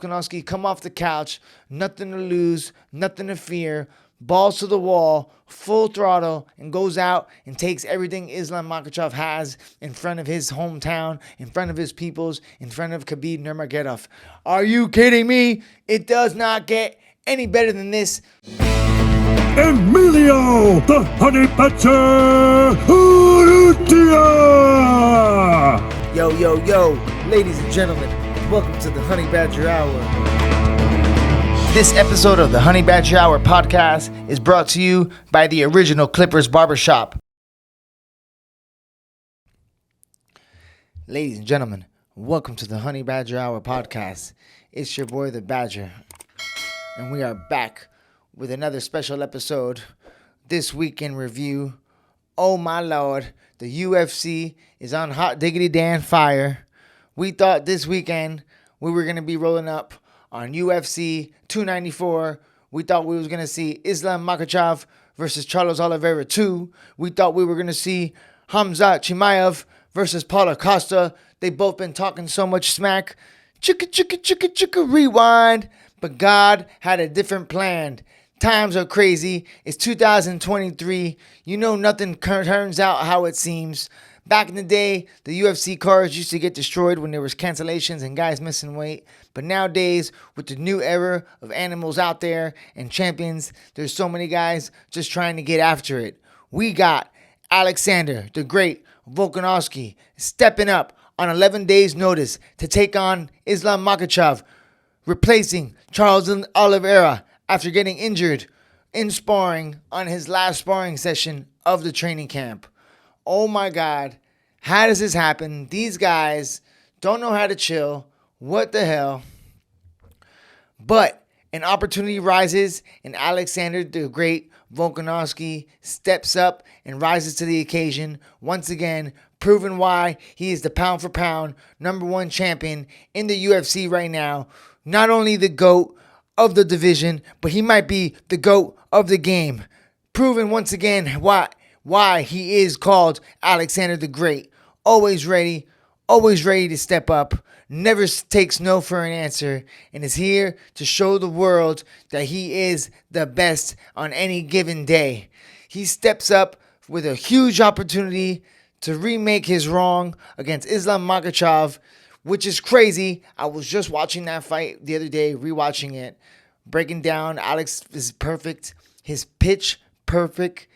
Volkanovski come off the couch, nothing to lose, nothing to fear, balls to the wall, full throttle, and goes out and takes everything Islam Makhachev has in front of his hometown, in front of his peoples, in front of Khabib Nurmagomedov. Are you kidding me? It does not get any better than this. Emilio, the Honey Badger Urrutia! Yo, ladies and gentlemen, welcome to the Honey Badger Hour. This episode of the Honey Badger Hour podcast is brought to you by the original Clippers Barbershop. Ladies and gentlemen, welcome to the Honey Badger Hour podcast. It's your boy, the Badger, and we are back with another special episode. This week in review, oh my lord, the UFC is on hot diggity damn fire. We thought this weekend we were going to be rolling up on UFC 294. We thought we was going to see Islam Makhachev versus Charles Oliveira 2. We thought we were going to see Khamzat Chimaev versus Paulo Costa. They both been talking so much smack. Chicka, rewind. But God had a different plan. Times are crazy. It's 2023. You know nothing turns out how it seems. Back in the day, the UFC cards used to get destroyed when there was cancellations and guys missing weight. But nowadays, with the new era of animals out there and champions, there's so many guys just trying to get after it. We got Alexander, the Great Volkanovski, stepping up on 11 days' notice to take on Islam Makhachev, replacing Charles Oliveira after getting injured in sparring on his last sparring session of the training camp. Oh my God, how does this happen? These guys don't know how to chill. What the hell? But an opportunity rises, and Alexander the Great Volkanovski steps up and rises to the occasion, once again proving why he is the pound for pound #1 champion in the UFC right now. Not only the GOAT of the division, but he might be the GOAT of the game. Proving once again why he is called Alexander the Great. Always ready to step up, never takes no for an answer, and is here to show the world that he is the best on any given day. He steps up with a huge opportunity to remake his wrong against Islam Makhachev, which is crazy. I was just watching that fight the other day, rewatching it, breaking down Alex is perfect, his pitch perfect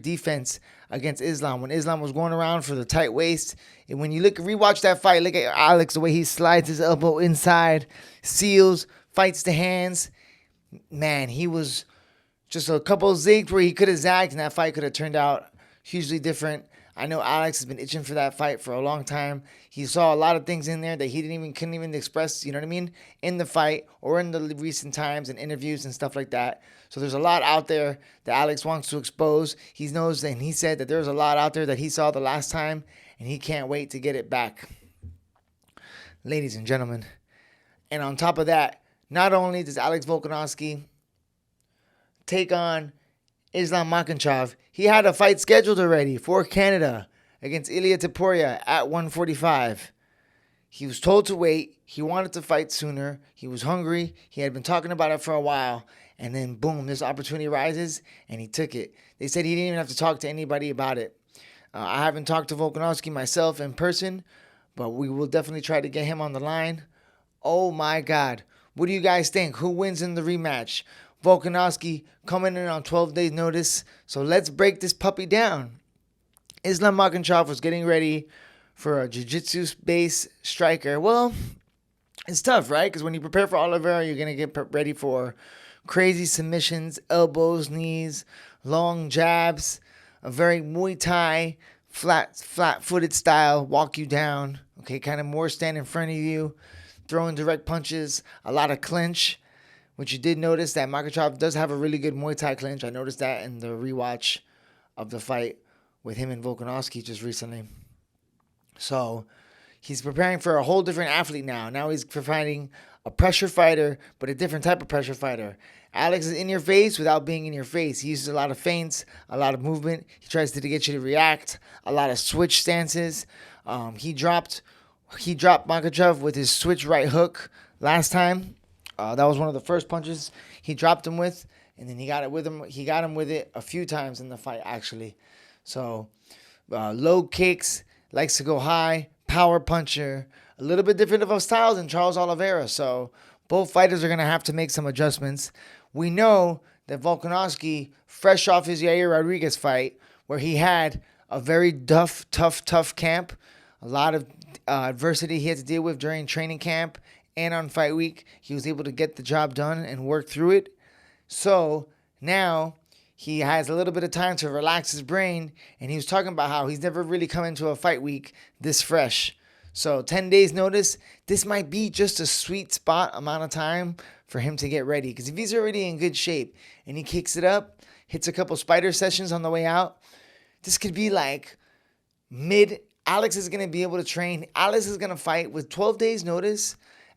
defense against Islam. When Islam was going around for the tight waist, and when you rewatch that fight, look at Alex, the way he slides his elbow inside, seals, fights the hands. Man, he was just a couple of zigs where he could have zagged, and that fight could have turned out hugely different. I know Alex has been itching for that fight for a long time. He saw a lot of things in there that he couldn't even express, you know what I mean, in the fight or in the recent times and interviews and stuff like that. So there's a lot out there that Alex wants to expose. He knows, and he said that there's a lot out there that he saw the last time, and he can't wait to get it back. Ladies and gentlemen, and on top of that, not only does Alex Volkanovski take on Islam Makhachev, he had a fight scheduled already for Canada against Ilia Topuria at 145. He was told to wait. He wanted to fight sooner. He was hungry. He had been talking about it for a while. And then, boom, this opportunity rises, and he took it. They said he didn't even have to talk to anybody about it. I haven't talked to Volkanovski myself in person, but we will definitely try to get him on the line. Oh, my God. What do you guys think? Who wins in the rematch? Volkanovski coming in on 12 days notice. So let's break this puppy down. Islam Makhachev was getting ready for a jiu-jitsu-based striker. Well, it's tough, right? Because when you prepare for Oliveira, you're going to get ready for crazy submissions, elbows, knees, long jabs, a very Muay Thai, flat-footed style, walk you down. Okay, kind of more stand in front of you, throwing direct punches, a lot of clinch. Which you did notice that Makhachev does have a really good Muay Thai clinch. I noticed that in the rewatch of the fight with him and Volkanovski just recently. So he's preparing for a whole different athlete now. Now he's fighting a pressure fighter, but a different type of pressure fighter. Alex is in your face without being in your face. He uses a lot of feints, a lot of movement. He tries to get you to react, a lot of switch stances. He dropped He dropped Makhachev with his switch right hook last time. That was one of the first punches he dropped him with, and then he got it with him. He got him with it a few times in the fight, actually. So low kicks, likes to go high, power puncher. A little bit different of a style than Charles Oliveira. So both fighters are going to have to make some adjustments. We know that Volkanovski, fresh off his Yair Rodriguez fight, where he had a very tough camp, a lot of adversity he had to deal with during training camp and on fight week, he was able to get the job done and work through it. So now he has a little bit of time to relax his brain, and he was talking about how he's never really come into a fight week this fresh. So 10 days notice, this might be just a sweet spot amount of time for him to get ready. Because if he's already in good shape and he kicks it up, hits a couple spider sessions on the way out, this could be like mid. Alex is going to be able to train. Alex is going to fight with 12 days notice.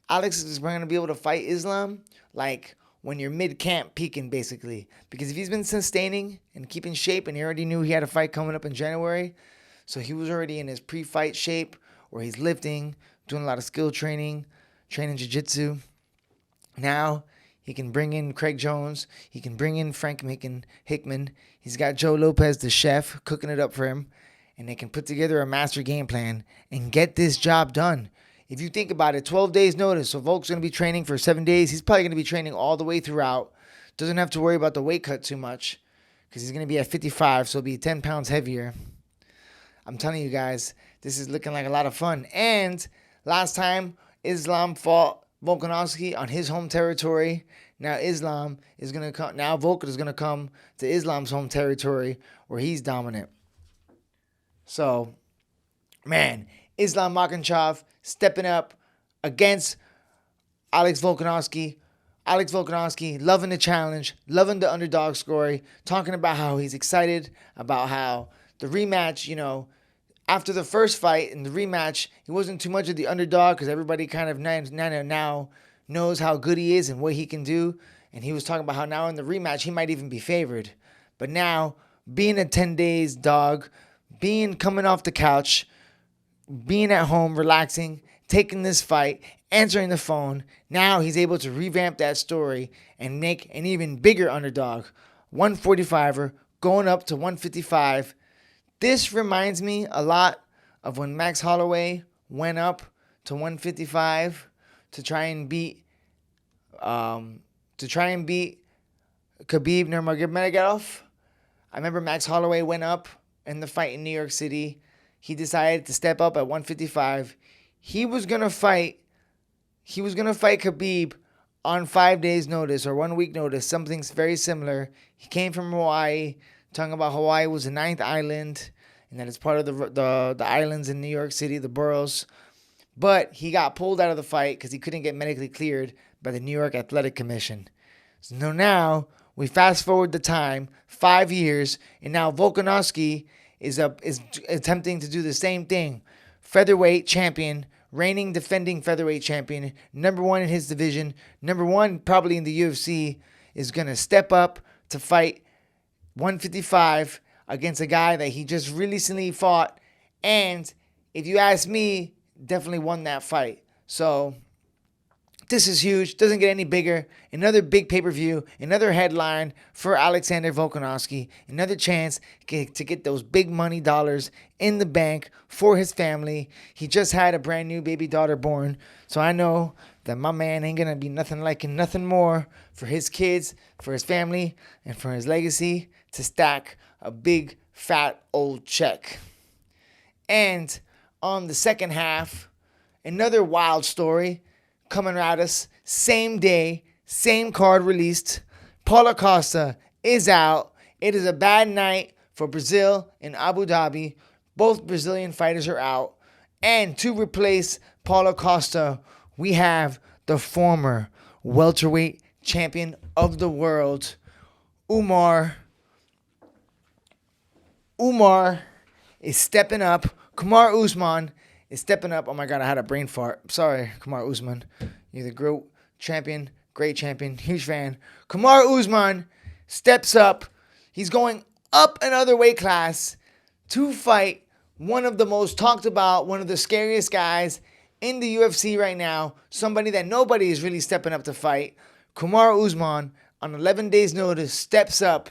Alex is going to be able to fight Islam like when you're mid-camp peaking, basically. Because if he's been sustaining and keeping shape, and he already knew he had a fight coming up in January, so he was already in his pre-fight shape where he's lifting, doing a lot of skill training, training jiu-jitsu. Now he can bring in Craig Jones. He can bring in Frank Hickman. He's got Joe Lopez, the chef, cooking it up for him. And they can put together a master game plan and get this job done. If you think about it, 12 days notice. So Volk's going to be training for 7 days. He's probably going to be training all the way throughout. Doesn't have to worry about the weight cut too much because he's going to be at 55, so he'll be 10 pounds heavier. I'm telling you guys, this is looking like a lot of fun. And last time, Islam fought Volkanovski on his home territory. Now Islam is going to come. Now Volkan is going to come to Islam's home territory where he's dominant. So, man, Islam Makhachev stepping up against Alex Volkanovski. Alex Volkanovski loving the challenge, loving the underdog story, talking about how he's excited about how the rematch, after the first fight and the rematch, he wasn't too much of the underdog because everybody kind of now knows how good he is and what he can do. And he was talking about how now in the rematch, he might even be favored. But now, being a 10 days dog, coming off the couch, being at home, relaxing, taking this fight, answering the phone. Now he's able to revamp that story and make an even bigger underdog. 145er going up to 155. This reminds me a lot of when Max Holloway went up to 155 to try and beat Khabib Nurmagomedov. I remember Max Holloway went up in the fight in New York City. He decided to step up at 155. He was gonna fight Khabib on 5 days notice or 1 week notice, something very similar. He came from Hawaii, talking about Hawaii was the 9th island and that it's part of the islands in New York City, the boroughs. But he got pulled out of the fight because he couldn't get medically cleared by the New York Athletic Commission. So now we fast forward the time, 5 years, and now Volkanovski is attempting to do the same thing. Featherweight champion, reigning defending featherweight champion, number 1 in his division, number 1 probably in the UFC, is going to step up to fight 155 against a guy that he just recently fought. And if you ask me, definitely won that fight. So this is huge. Doesn't get any bigger. Another big pay-per-view. Another headline for Alexander Volkanovski. Another chance to get those big money dollars in the bank for his family. He just had a brand new baby daughter born. So I know that my man ain't going to be nothing more for his kids, for his family, and for his legacy to stack a big, fat, old check. And on the second half, another wild story coming at us, same day, same card released. Paulo Costa is out. It is a bad night for Brazil and Abu Dhabi. Both Brazilian fighters are out. And to replace Paulo Costa, we have the former welterweight champion of the world, Umar is stepping up. Kumar Usman is stepping up. Oh my God, I had a brain fart. Sorry, Kumar Usman. You're the great champion, huge fan. Kumar Usman steps up. He's going up another weight class to fight one of the most talked about, one of the scariest guys in the UFC right now, somebody that nobody is really stepping up to fight, Kumar Usman, on 11 days' notice, steps up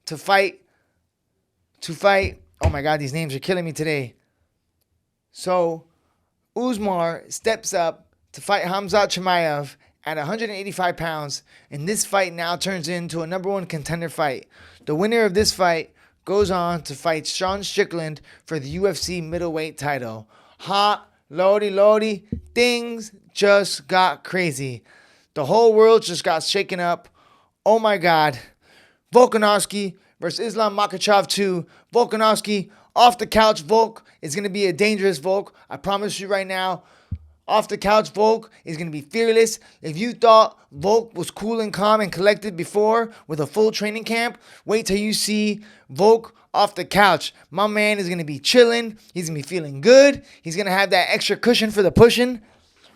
to fight. Oh my God, these names are killing me today. So, Usman steps up to fight Khamzat Chimaev at 185 pounds, and this fight now turns into a number one contender fight. The winner of this fight goes on to fight Sean Strickland for the UFC middleweight title. Hot, lordy, things just got crazy. The whole world just got shaken up. Oh my God. Volkanovski versus Islam Makhachev 2. Volkanovski off the couch. Volk is going to be a dangerous Volk. I promise you right now. Off the couch, Volk is going to be fearless. If you thought Volk was cool and calm and collected before with a full training camp, wait till you see Volk off the couch. My man is going to be chilling. He's going to be feeling good. He's going to have that extra cushion for the pushing.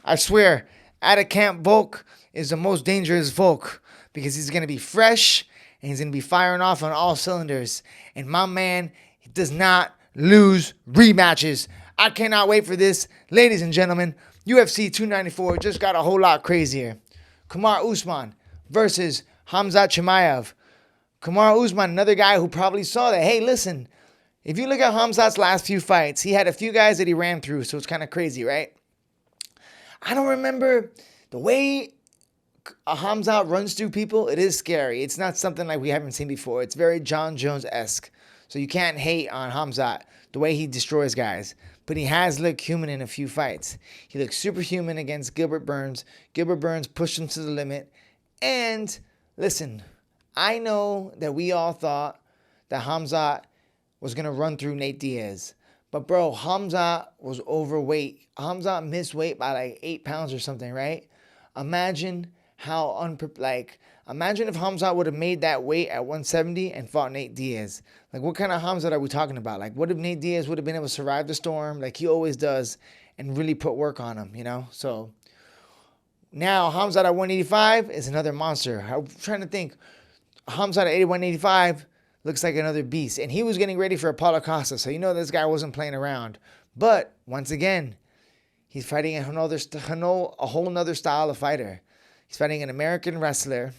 I swear, out of camp Volk is the most dangerous Volk because he's going to be fresh and he's going to be firing off on all cylinders. And my man does not lose rematches. I cannot wait for this. Ladies and gentlemen, UFC 294 just got a whole lot crazier. Kumar Usman versus Khamzat Chimaev. Kumar Usman, another guy who probably saw that. Hey, listen, if you look at Khamzat's last few fights, he had a few guys that he ran through, so it's kind of crazy, right? I don't remember the way Khamzat runs through people. It is scary. It's not something like we haven't seen before. It's very John Jones-esque. So you can't hate on Khamzat, the way he destroys guys. But he has looked human in a few fights. He looked superhuman against Gilbert Burns. Gilbert Burns pushed him to the limit. And listen, I know that we all thought that Khamzat was going to run through Nate Diaz. But bro, Khamzat was overweight. Khamzat missed weight by like 8 pounds or something, right? Imagine how imagine if Khamzat would have made that weight at 170 and fought Nate Diaz. Like, what kind of Khamzat are we talking about? Like, what if Nate Diaz would have been able to survive the storm like he always does and really put work on him, you know? So now Khamzat at 185 is another monster. I'm trying to think. Khamzat at 185 looks like another beast. And he was getting ready for a Paulo Costa, so you know this guy wasn't playing around. But once again, he's fighting a whole nother style of fighter. He's fighting an American wrestler,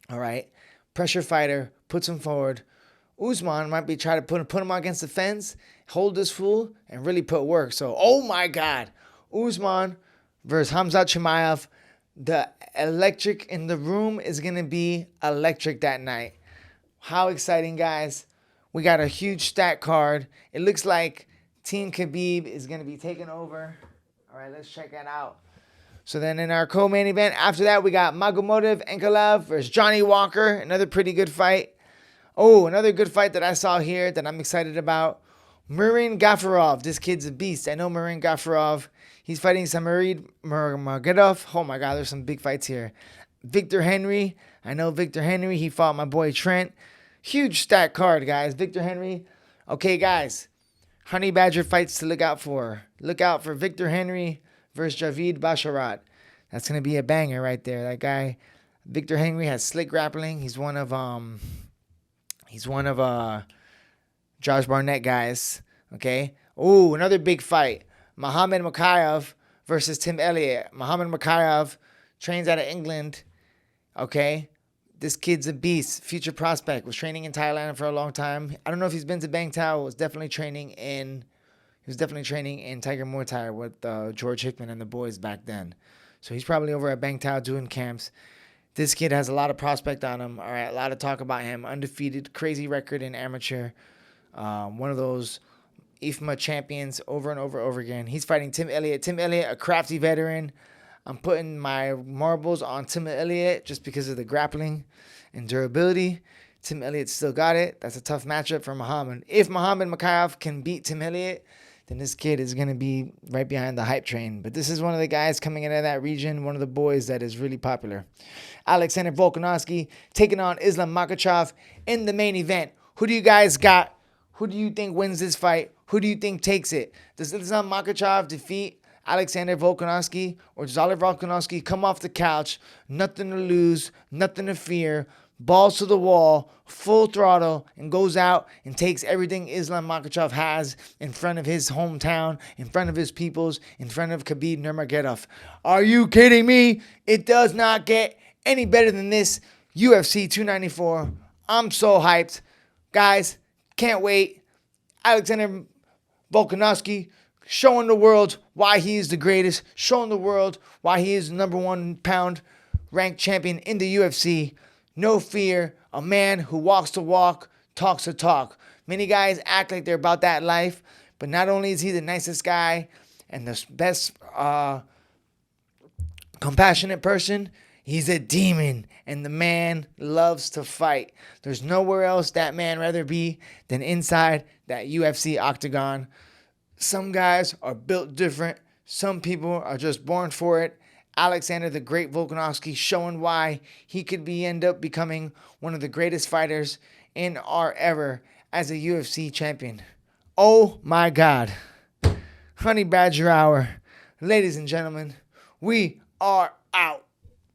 all right? Pressure fighter, puts him forward. Usman might be trying to put him against the fence, hold this fool, and really put work. So, oh my God. Usman versus Khamzat Chimaev. The electric in the room is going to be electric that night. How exciting, guys. We got a huge stat card. It looks like Team Khabib is going to be taking over. All right, let's check that out. So then in our co-main event, after that, we got Magomed Ankalaev versus Johnny Walker. Another pretty good fight. Oh, another good fight that I saw here that I'm excited about. Murin Gafarov. This kid's a beast. I know Murin Gafarov. He's fighting Samarid Magomedov. Oh my God, there's some big fights here. Victor Henry. I know Victor Henry. He fought my boy Trent. Huge stat card, guys. Victor Henry. Okay, guys. Honey Badger fights to look out for. Look out for Victor Henry versus Javid Basharat. That's going to be a banger right there. That guy, Victor Henry, has slick grappling. He's one of Josh Barnett guys. Okay. Oh, another big fight. Islam Makhachev versus Tim Elliott. Islam Makhachev trains out of England. Okay. This kid's a beast. Future prospect. Was training in Thailand for a long time. I don't know if he's been to Bangtao. Was definitely training in Tiger Muay Thai with George Hickman and the boys back then. So he's probably over at Bangtao doing camps. This kid has a lot of prospect on him. All right, a lot of talk about him. Undefeated, crazy record in amateur. One of those IFMA champions over and over again. He's fighting Tim Elliott. Tim Elliott, a crafty veteran. I'm putting my marbles on Tim Elliott just because of the grappling and durability. Tim Elliott still got it. That's a tough matchup for Muhammad. If Islam Makhachev can beat Tim Elliott, then this kid is going to be right behind the hype train. But this is one of the guys coming into that region, one of the boys that is really popular. Alexander Volkanovski taking on Islam Makhachev in the main event. Who do you guys got? Who do you think wins this fight? Who do you think takes it? Does Islam Makhachev defeat Alexander Volkanovski, or does Oliver Volkanovski come off the couch, nothing to lose, nothing to fear, balls to the wall, full throttle, and goes out and takes everything Islam Makhachev has in front of his hometown, in front of his peoples, in front of Khabib Nurmagomedov. Are you kidding me? It does not get any better than this. UFC 294. I'm so hyped. Guys, can't wait. Alexander Volkanovski showing the world why he is the greatest, showing the world why he is the number 1 pound ranked champion in the UFC. No fear, a man who walks the walk, talks the talk. Many guys act like they're about that life, but not only is he the nicest guy and the best compassionate person, he's a demon, and the man loves to fight. There's nowhere else that man rather be than inside that UFC octagon. Some guys are built different. Some people are just born for it. Alexander the Great Volkanovski showing why he could end up becoming one of the greatest fighters in our ever as a UFC champion. Oh my God. Honey Badger Hour. Ladies and gentlemen, we are